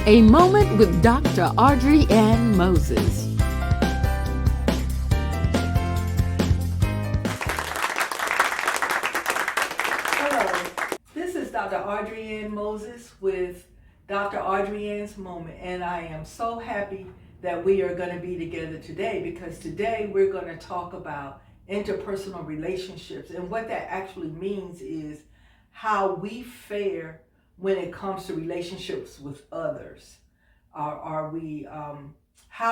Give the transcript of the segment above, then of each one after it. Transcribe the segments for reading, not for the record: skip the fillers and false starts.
A Moment with Dr. AUDREYANN Moses. Hello, this is Dr. AUDREYANN Moses with Dr. AUDREYANN's Moment, and I am so happy that we are going to be together today, because today we're going to talk about interpersonal relationships, and what that actually means is how we fare when it comes to relationships with others. How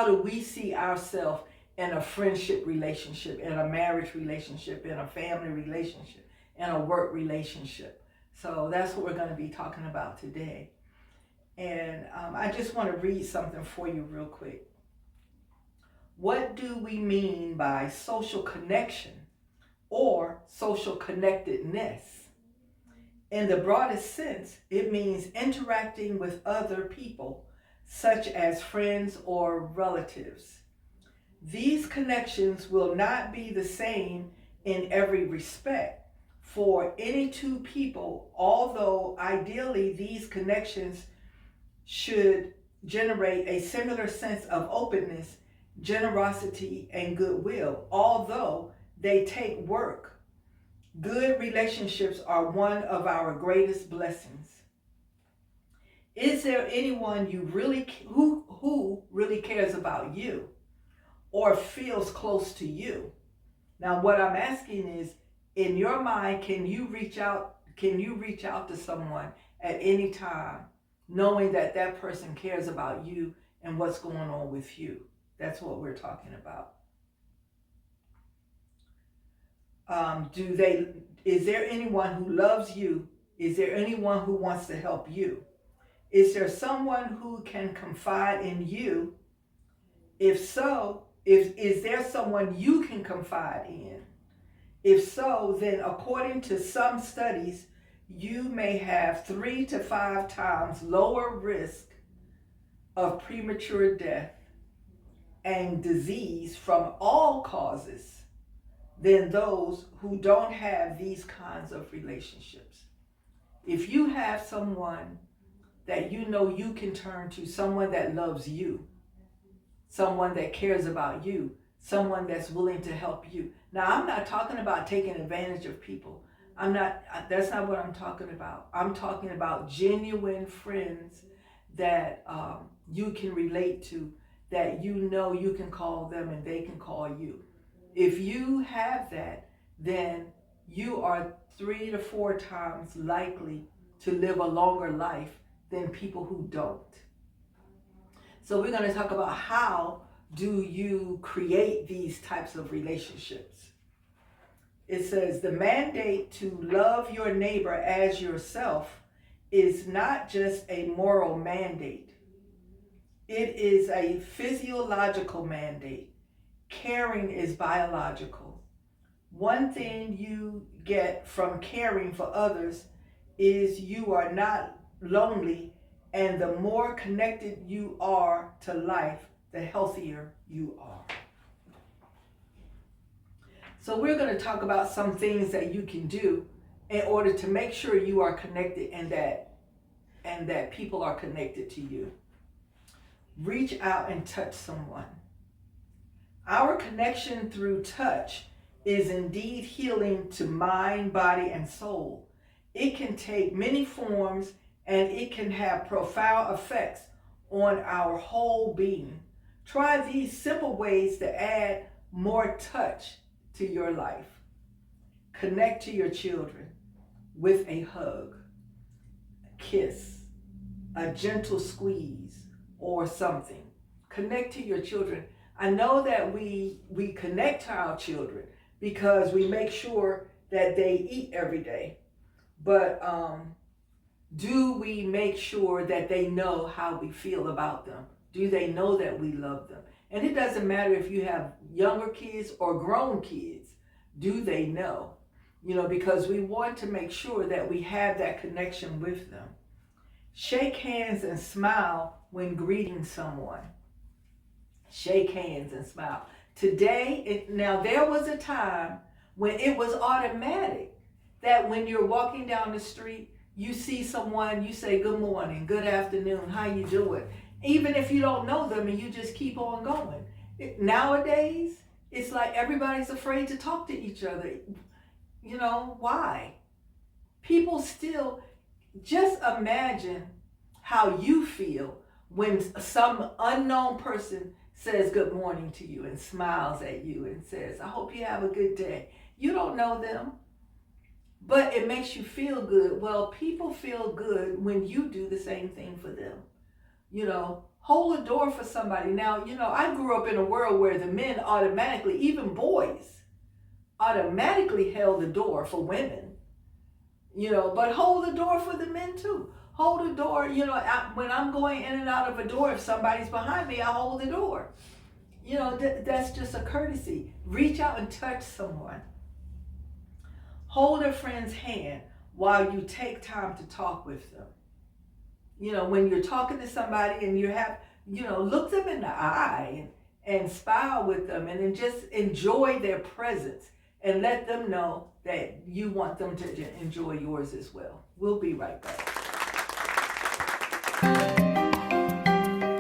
do we see ourselves in a friendship relationship, in a marriage relationship, in a family relationship, in a work relationship? So that's what we're going to be talking about today. And I just want to read something for you real quick. What do we mean by social connection or social connectedness? In the broadest sense, it means interacting with other people, such as friends or relatives. These connections will not be the same in every respect for any two people, although ideally these connections should generate a similar sense of openness, generosity, and goodwill, although they take work. Good relationships are one of our greatest blessings. Is there anyone you really who really cares about you or feels close to you? Now, what I'm asking is, in your mind, can you reach out to someone at any time, knowing that that person cares about you and what's going on with you? That's what we're talking about. Is there anyone who loves you? Is there anyone who wants to help you? Is there someone who can confide in you? If so, is there someone you can confide in? If so, then according to some studies, you may have 3 to 5 times lower risk of premature death and disease from all causes than those who don't have these kinds of relationships. If you have someone that you know you can turn to, someone that loves you, someone that cares about you, someone that's willing to help you. Now, I'm not talking about taking advantage of people. That's not what I'm talking about. I'm talking about genuine friends that you can relate to, that you know you can call them and they can call you. If you have that, then you are 3 to 4 times likely to live a longer life than people who don't. So we're going to talk about how do you create these types of relationships. It says the mandate to love your neighbor as yourself is not just a moral mandate. It is a physiological mandate. Caring is biological. One thing you get from caring for others is you are not lonely, and the more connected you are to life, the healthier you are. So we're going to talk about some things that you can do in order to make sure you are connected and that people are connected to you. Reach out and touch someone. Our connection through touch is indeed healing to mind, body, and soul. It can take many forms, and it can have profound effects on our whole being. Try these simple ways to add more touch to your life. Connect to your children with a hug, a kiss, a gentle squeeze, or something. Connect to your children. I know that we connect to our children because we make sure that they eat every day. But do we make sure that they know how we feel about them? Do they know that we love them? And it doesn't matter if you have younger kids or grown kids. Do they know? Because we want to make sure that we have that connection with them. Shake hands and smile when greeting someone. Shake hands and smile. Now there was a time when it was automatic that when you're walking down the street you see someone, you say good morning, good afternoon, how you doing? Even if you don't know them and you just keep on going. Nowadays, it's like everybody's afraid to talk to each other. You know, why? People still, just imagine how you feel when some unknown person says good morning to you and smiles at you and says, I hope you have a good day. You don't know them, but it makes you feel good. Well, people feel good when you do the same thing for them. You know, hold a door for somebody. Now, you know, I grew up in a world where the men automatically, even boys, automatically held the door for women. You know, but hold the door for the men too. Hold the door, you know, when I'm going in and out of a door, if somebody's behind me, I hold the door. You know, that's just a courtesy. Reach out and touch someone. Hold a friend's hand while you take time to talk with them. You know, when you're talking to somebody and you have, you know, look them in the eye and smile with them and then just enjoy their presence and let them know that you want them to enjoy yours as well. We'll be right back.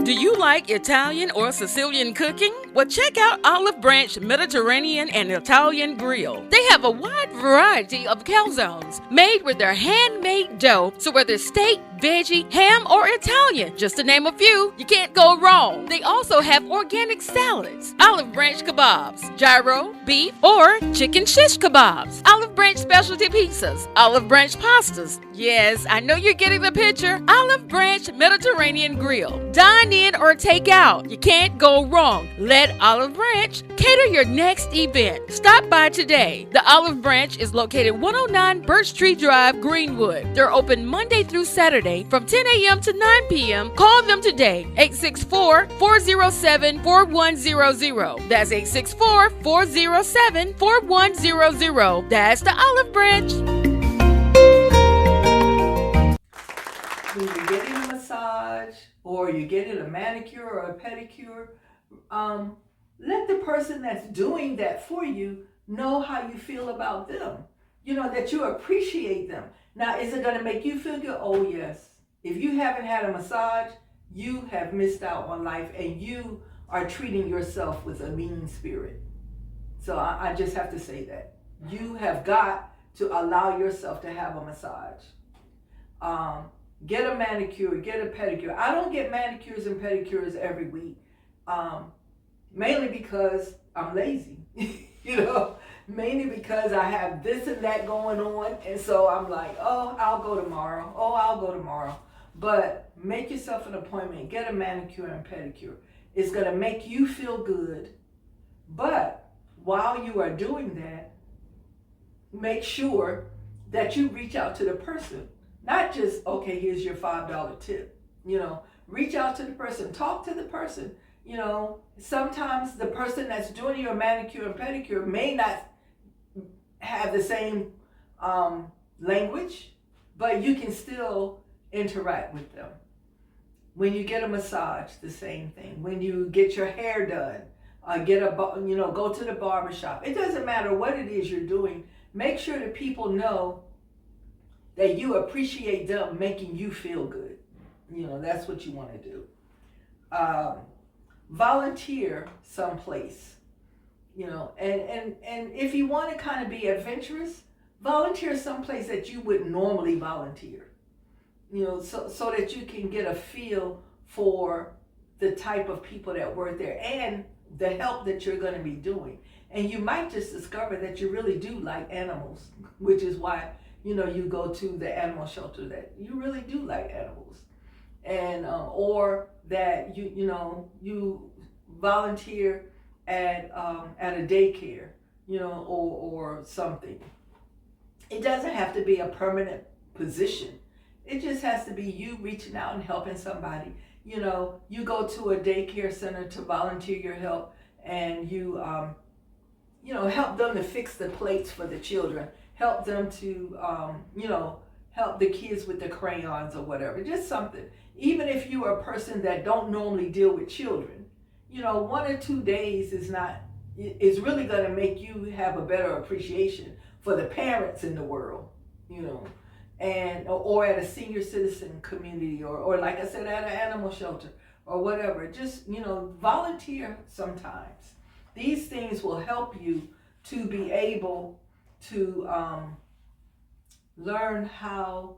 Do you like Italian or Sicilian cooking? Well, check out Olive Branch Mediterranean and Italian Grill. They have a wide variety of calzones made with their handmade dough, so whether steak, veggie, ham, or Italian, just to name a few, you can't go wrong. They also have organic salads, Olive Branch kebabs, gyro, beef, or chicken shish kebabs, Olive Branch specialty pizzas, Olive Branch pastas. Yes, I know you're getting the picture. Olive Branch Mediterranean Grill. Dine in or take out. You can't go wrong. Let Olive Branch cater your next event. Stop by today. The Olive Branch is located 109 Birch Tree Drive, Greenwood. They're open Monday through Saturday from 10 a.m. to 9 p.m. Call them today, 864-407-4100. That's 864-407-4100. That's the Olive Branch. When you're getting a massage or you're getting a manicure or a pedicure, let the person that's doing that for you know how you feel about them. You know, that you appreciate them. Now, is it going to make you feel good? Oh, yes. If you haven't had a massage, you have missed out on life and you are treating yourself with a mean spirit. So I just have to say that. You have got to allow yourself to have a massage. Get a manicure, get a pedicure. I don't get manicures and pedicures every week. Mainly because I'm lazy, you know, mainly because I have this and that going on. And so I'm like, oh, I'll go tomorrow. Oh, I'll go tomorrow. But make yourself an appointment, get a manicure and pedicure. It's going to make you feel good. But while you are doing that, make sure that you reach out to the person. Not just, okay, here's your $5 tip. You know, reach out to the person, talk to the person. You know, sometimes the person that's doing your manicure and pedicure may not have the same language, but you can still interact with them. When you get a massage, the same thing. When you get your hair done, go to the barbershop. It doesn't matter what it is you're doing. Make sure that people know that you appreciate them making you feel good. You know, that's what you want to do. Volunteer someplace, you know, and if you want to kind of be adventurous, volunteer someplace that you would normally volunteer, you know, so that you can get a feel for the type of people that work there and the help that you're going to be doing. And you might just discover that you really do like animals, which is why, you know, you go to the animal shelter, that you really do like animals. And or that you volunteer at a daycare, you know, or something. It doesn't have to be a permanent position. It just has to be you reaching out and helping somebody. You know, you go to a daycare center to volunteer your help, and you help them to fix the plates for the children. Help them to help the kids with the crayons or whatever. Just something. Even if you are a person that don't normally deal with children, you know, 1 or 2 days is really going to make you have a better appreciation for the parents in the world, you know. and or at a senior citizen community, or like I said, at an animal shelter or whatever. Just, volunteer sometimes. These things will help you to be able to learn how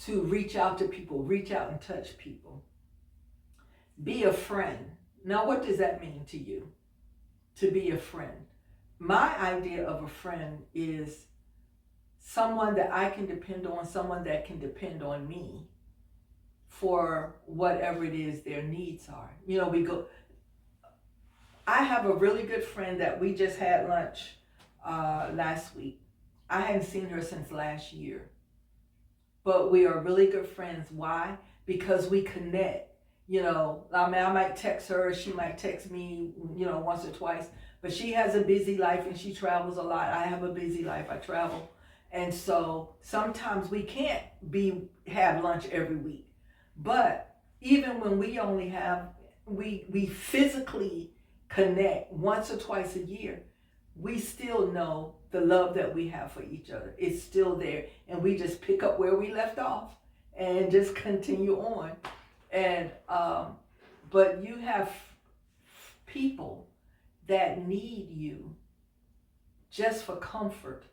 to reach out to people, reach out and touch people. Be a friend. Now, what does that mean to you? To be a friend. My idea of a friend is someone that I can depend on, someone that can depend on me for whatever it is their needs are. I have a really good friend that we just had lunch last week. I hadn't seen her since last year, but we are really good friends. Why? Because we connect. I might text her, she might text me, once or twice, but she has a busy life and she travels a lot. I have a busy life, I travel. And so sometimes we can't have lunch every week. But even when we only we physically connect once or twice a year, we still know the love that we have for each other. It's still there. And we just pick up where we left off and just continue on. And but you have people that need you just for comfort.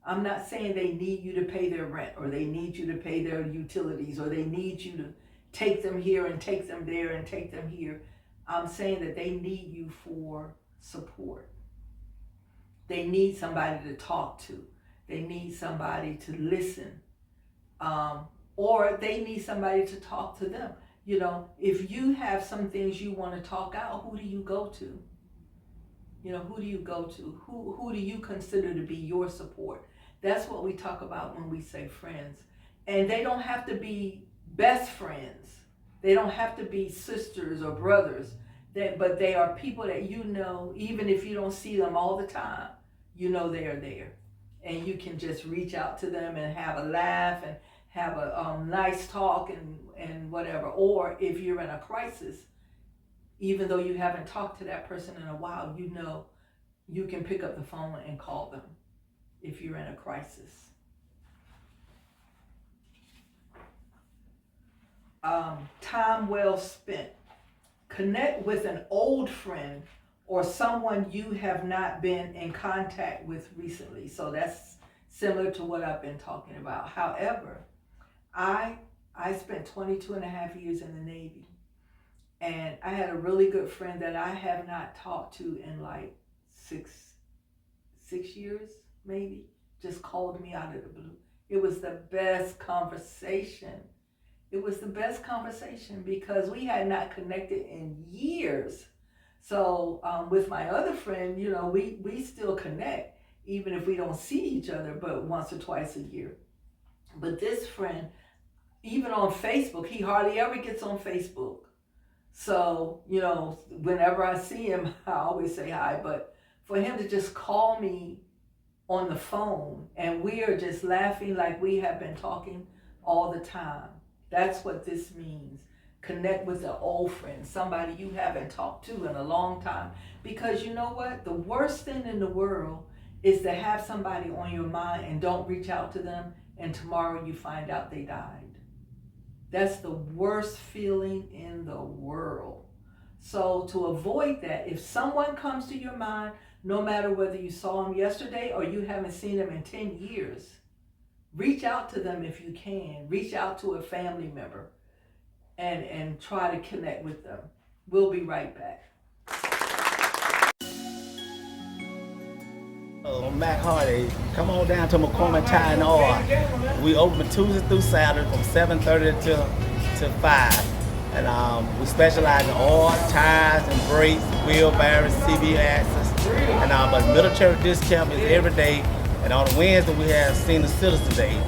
I'm not saying they need you to pay their rent, or they need you to pay their utilities, or they need you to take them here and take them there and take them here. I'm saying that they need you for support. They need somebody to talk to. They need somebody to listen. Or they need somebody to talk to them. If you have some things you want to talk out, who do you go to? Who do you go to? Who do you consider to be your support? That's what we talk about when we say friends. And they don't have to be best friends. They don't have to be sisters or brothers. But they are people that even if you don't see them all the time, they are there. And you can just reach out to them and have a laugh and have a nice talk and whatever. Or if you're in a crisis, even though you haven't talked to that person in a while, you can pick up the phone and call them if you're in a crisis. Time well spent. Connect with an old friend or someone you have not been in contact with recently. So that's similar to what I've been talking about. However, I spent 22 and a half years in the Navy, and I had a really good friend that I have not talked to in like six years, maybe, just called me out of the blue. It was the best conversation. It was the best conversation because we had not connected in years. So with my other friend, we still connect, even if we don't see each other but once or twice a year. But this friend, even on Facebook, he hardly ever gets on Facebook. So, whenever I see him, I always say hi. But for him to just call me on the phone and we are just laughing like we have been talking all the time. That's what this means. Connect with an old friend, somebody you haven't talked to in a long time. Because you know what? The worst thing in the world is to have somebody on your mind and don't reach out to them, and tomorrow you find out they died. That's the worst feeling in the world. So to avoid that, if someone comes to your mind, no matter whether you saw them yesterday or you haven't seen them in 10 years, reach out to them if you can. Reach out to a family member and try to connect with them. We'll be right back. I'm Mac Hardy. Come on down to McCormick Tire and Oil. We open Tuesday through Saturday from 7:30 to 5. And we specialize in oil, tires, and brakes, wheel bearings, CV axles. And but military discount is every day. And on Wednesday we have Senior Citizen Day.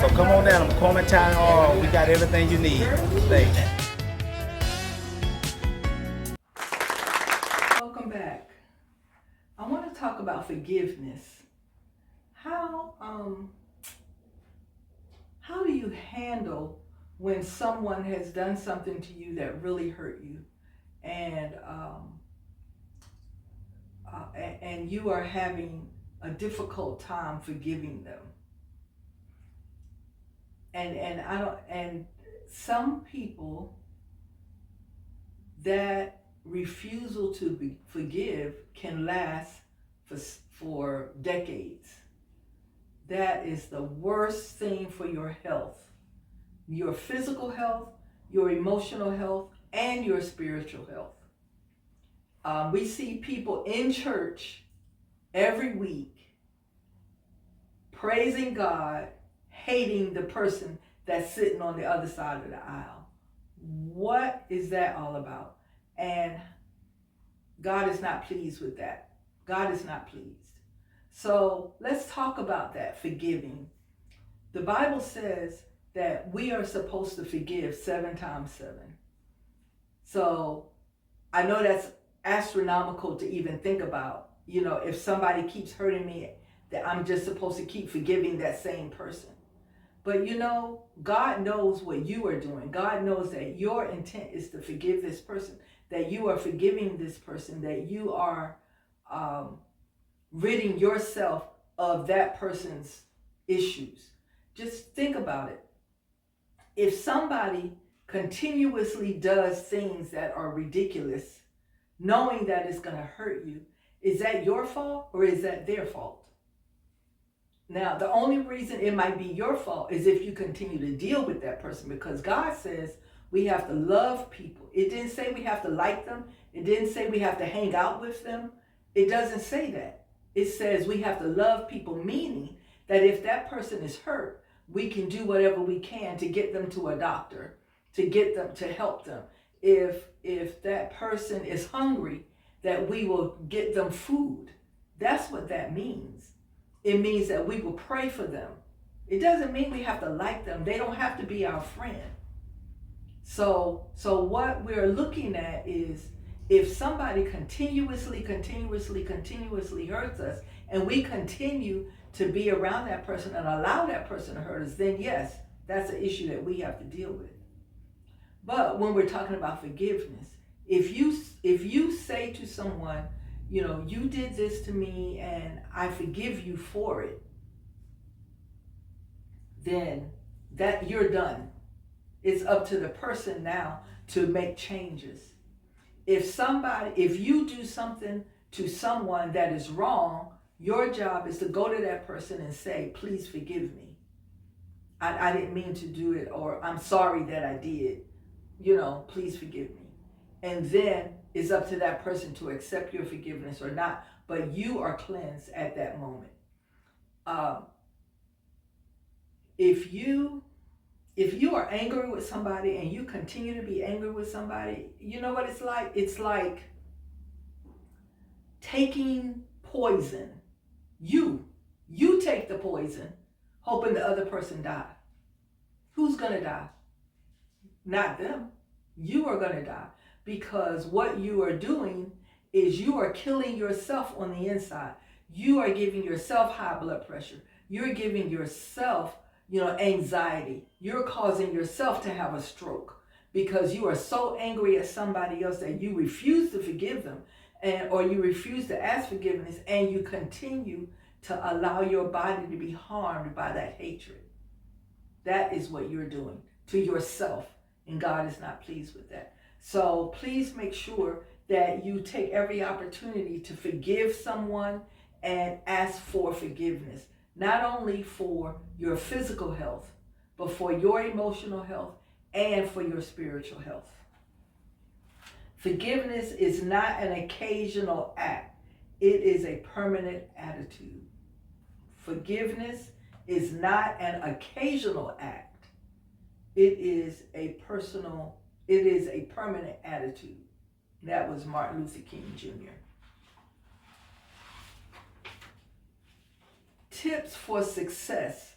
So come on down to McCormick Tire and Oil. We got everything you need. Thanks. Welcome back. I want to talk about forgiveness. How do you handle when someone has done something to you that really hurt you, and you are having a difficult time forgiving them? And I don't, and some people, that refusal to forgive can last for decades. That is the worst thing for your health, your physical health, your emotional health, and your spiritual health. We see people in church every week praising God, hating the person that's sitting on the other side of the aisle. What is that all about? And God is not pleased with that. God is not pleased. So let's talk about that, forgiving. The Bible says that we are supposed to forgive 7 times 7. So I know that's astronomical to even think about. You know, if somebody keeps hurting me, that I'm just supposed to keep forgiving that same person. But you know, God knows what you are doing. God knows that your intent is to forgive this person, that you are forgiving this person, that you are ridding yourself of that person's issues. Just think about it. If somebody continuously does things that are ridiculous, knowing that it's going to hurt you, is that your fault or is that their fault? Now, the only reason it might be your fault is if you continue to deal with that person, because God says we have to love people. It didn't say we have to like them. It didn't say we have to hang out with them. It doesn't say that. It says we have to love people, meaning that if that person is hurt, we can do whatever we can to get them to a doctor, to get them, to help them. If that person is hungry, that we will get them food. That's what that means. It means that we will pray for them. It doesn't mean we have to like them. They don't have to be our friend. So what we're looking at is, if somebody continuously hurts us, and we continue to be around that person and allow that person to hurt us, then yes, that's an issue that we have to deal with. But when we're talking about forgiveness, if you say to someone, you know, you did this to me and I forgive you for it, then that you're done. It's up to the person now to make changes. If you do something to someone that is wrong, your job is to go to that person and say, please forgive me. I didn't mean to do it, or I'm sorry that I did. You know, please forgive me. And then it's up to that person to accept your forgiveness or not, but you are cleansed at that moment. If you are angry with somebody and you continue to be angry with somebody, you know what it's like? It's like taking poison. You take the poison, hoping the other person die. Who's gonna die? Not them. You are gonna die, because what you are doing is you are killing yourself on the inside. You are giving yourself high blood pressure. You're giving yourself, anxiety. You're causing yourself to have a stroke because you are so angry at somebody else that you refuse to forgive them, or you refuse to ask forgiveness, and you continue to allow your body to be harmed by that hatred. That is what you're doing to yourself, and God is not pleased with that. So please make sure that you take every opportunity to forgive someone and ask for forgiveness, not only for your physical health, but for your emotional health and for your spiritual health. Forgiveness is not an occasional act. It is a permanent attitude. Forgiveness is not an occasional act. It is a permanent attitude. That was Martin Luther King Jr. Tips for success.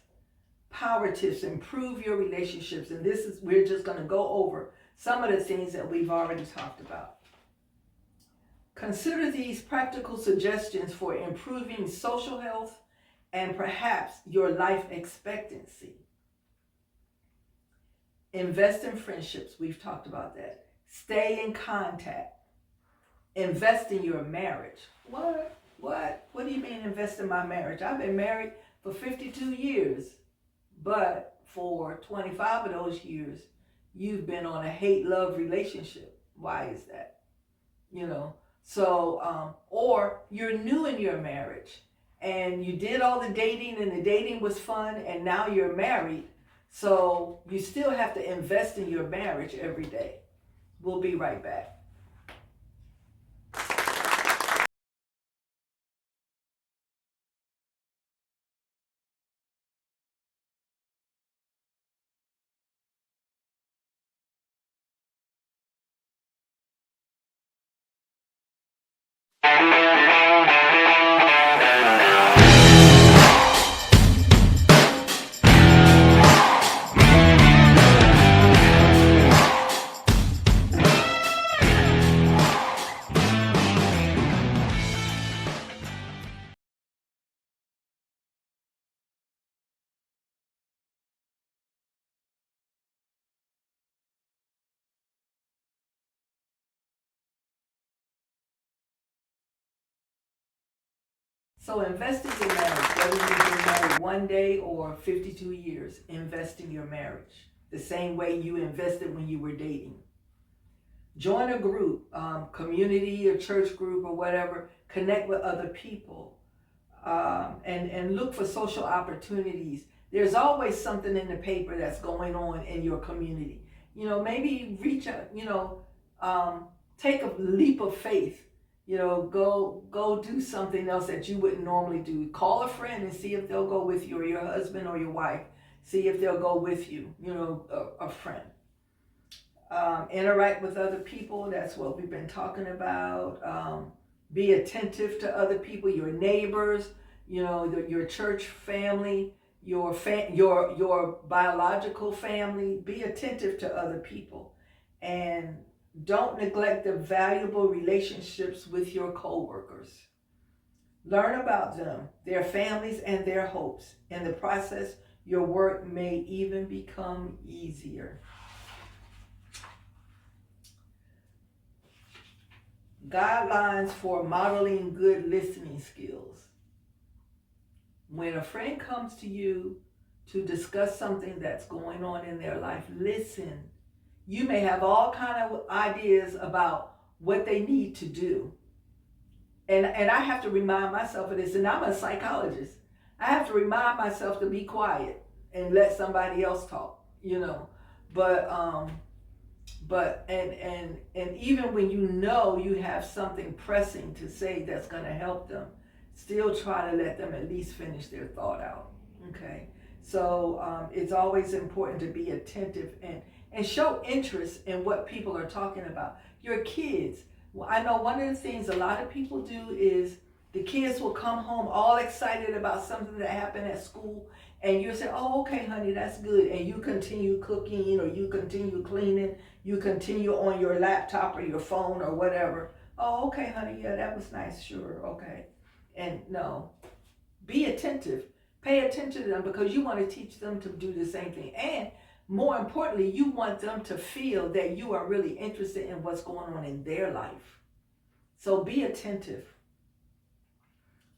Power tips. Improve your relationships. And we're just going to go over some of the things that we've already talked about. Consider these practical suggestions for improving social health and perhaps your life expectancy. Invest in friendships. We've talked about that. Stay in contact. Invest in your marriage. What do you mean invest in my marriage? I've been married for 52 years, but for 25 of those years, you've been on a hate-love relationship. Why is that? You know, so, or you're new in your marriage and you did all the dating and the dating was fun and now you're married. So you still have to invest in your marriage every day. We'll be right back. So invest in your marriage, whether you've been married 1 day or 52 years, invest in your marriage the same way you invested when you were dating. Join a group, community or church group or whatever, connect with other people, and look for social opportunities. There's always something in the paper that's going on in your community. You know, maybe reach out, take a leap of faith. Go do something else that you wouldn't normally do. Call a friend and see if they'll go with you, or your husband or your wife. See if they'll go with you, a friend. Interact with other people. That's what we've been talking about. Be attentive to other people, your neighbors, your church family, your biological family. Be attentive to other people. And don't neglect the valuable relationships with your co-workers. Learn about them, their families, and their hopes. In the process, your work may even become easier. Guidelines for modeling good listening skills. When a friend comes to you to discuss something that's going on in their life, listen. You may have all kind of ideas about what they need to do. And I have to remind myself of this, and I'm a psychologist. I have to remind myself to be quiet and let somebody else talk, But even when you have something pressing to say that's going to help them, still try to let them at least finish their thought out, okay? So it's always important to be attentive and show interest in what people are talking about. Your kids. Well, I know one of the things a lot of people do is the kids will come home all excited about something that happened at school, and you say, oh, okay, honey, that's good. And you continue cooking, or you continue cleaning, you continue on your laptop or your phone or whatever. Oh, okay, honey, yeah, that was nice, sure, okay. And no, be attentive. Pay attention to them, because you want to teach them to do the same thing. And more importantly, you want them to feel that you are really interested in what's going on in their life. So be attentive,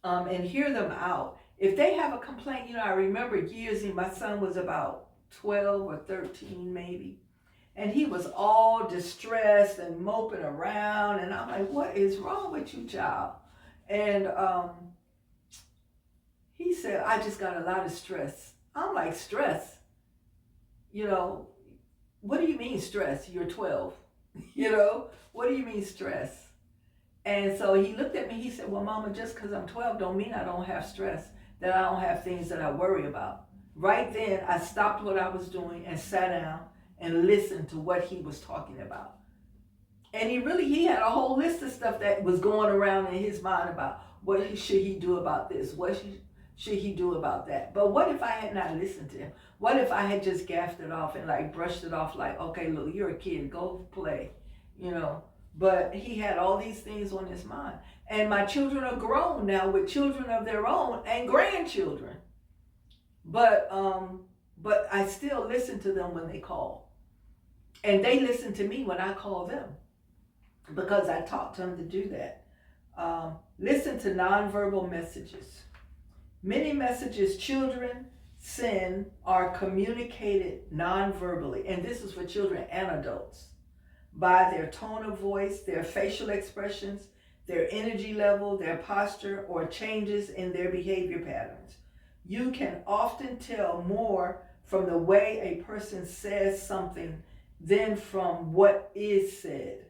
and hear them out. If they have a complaint, I remember years ago, my son was about 12 or 13 maybe, and he was all distressed and moping around, and I'm like, what is wrong with you, child? And he said, I just got a lot of stress. I'm like, stress? What do you mean stress? You're 12. What do you mean stress? And so he looked at me, he said, well, Mama, just because I'm 12 don't mean I don't have stress, that I don't have things that I worry about. Right then, I stopped what I was doing and sat down and listened to what he was talking about. And he had a whole list of stuff that was going around in his mind about what should he do about this, what should he do about that. But what if I had not listened to him? What if I had just gaffed it off and brushed it off like, okay, look, you're a kid, go play, But he had all these things on his mind. And my children are grown now with children of their own and grandchildren. But I still listen to them when they call. And they listen to me when I call them, because I taught them to do that. Listen to nonverbal messages. Many messages children sin are communicated non-verbally, and this is for children and adults, by their tone of voice, their facial expressions, their energy level, their posture, or changes in their behavior patterns. You can often tell more from the way a person says something than from what is said.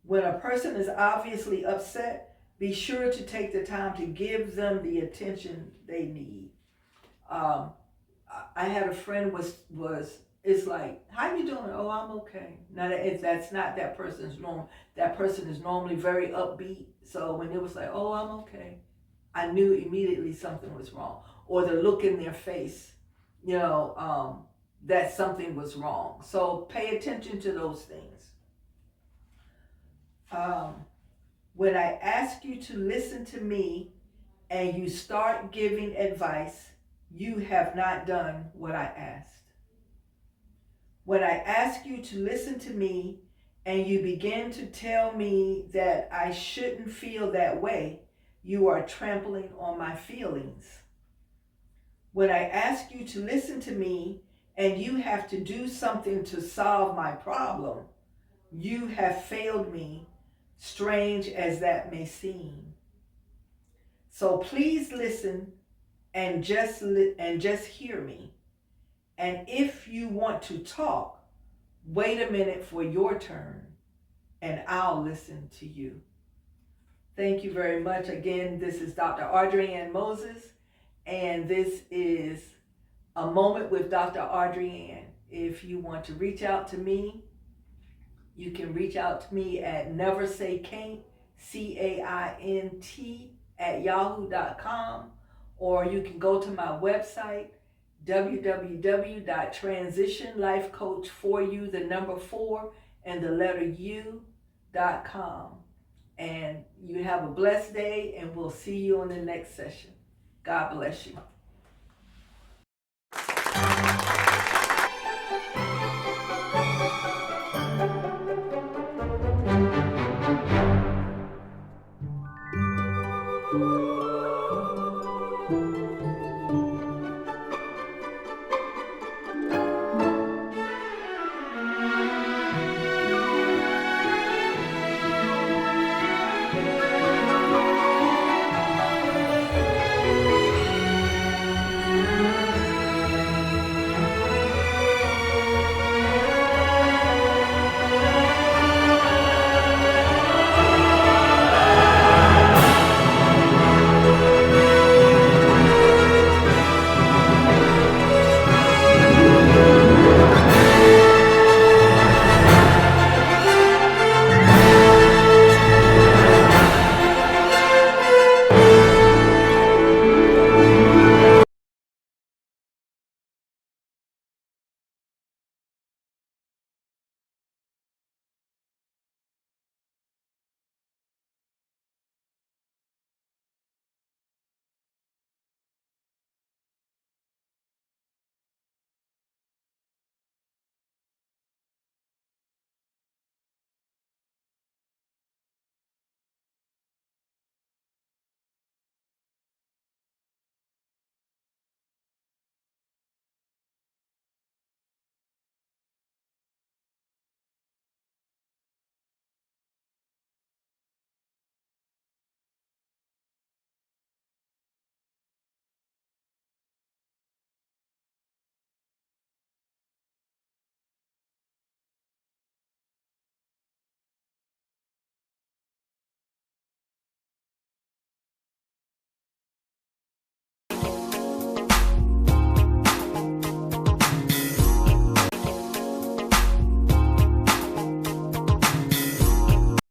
When a person is obviously upset, be sure to take the time to give them the attention they need. I had a friend it's like, how you doing? Oh, I'm okay. Now that's not that person's norm. That person is normally very upbeat. So when it was like, oh, I'm okay, I knew immediately something was wrong. Or the look in their face, that something was wrong. So pay attention to those things. When I ask you to listen to me and you start giving advice, you have not done what I asked. When I ask you to listen to me and you begin to tell me that I shouldn't feel that way, you are trampling on my feelings. When I ask you to listen to me and you have to do something to solve my problem, you have failed me, strange as that may seem. So please listen and just hear me. And if you want to talk, wait a minute for your turn and I'll listen to you. Thank you very much. Again, this is Dr. AUDREYANN Moses, and this is A Moment with Dr. AUDREYANN. If you want to reach out to me, you can reach out to me at neversaycan't, CAINT, @yahoo.com, or you can go to my website, www.transitionlifecoach4u.com. And you have a blessed day, and we'll see you on the next session. God bless you.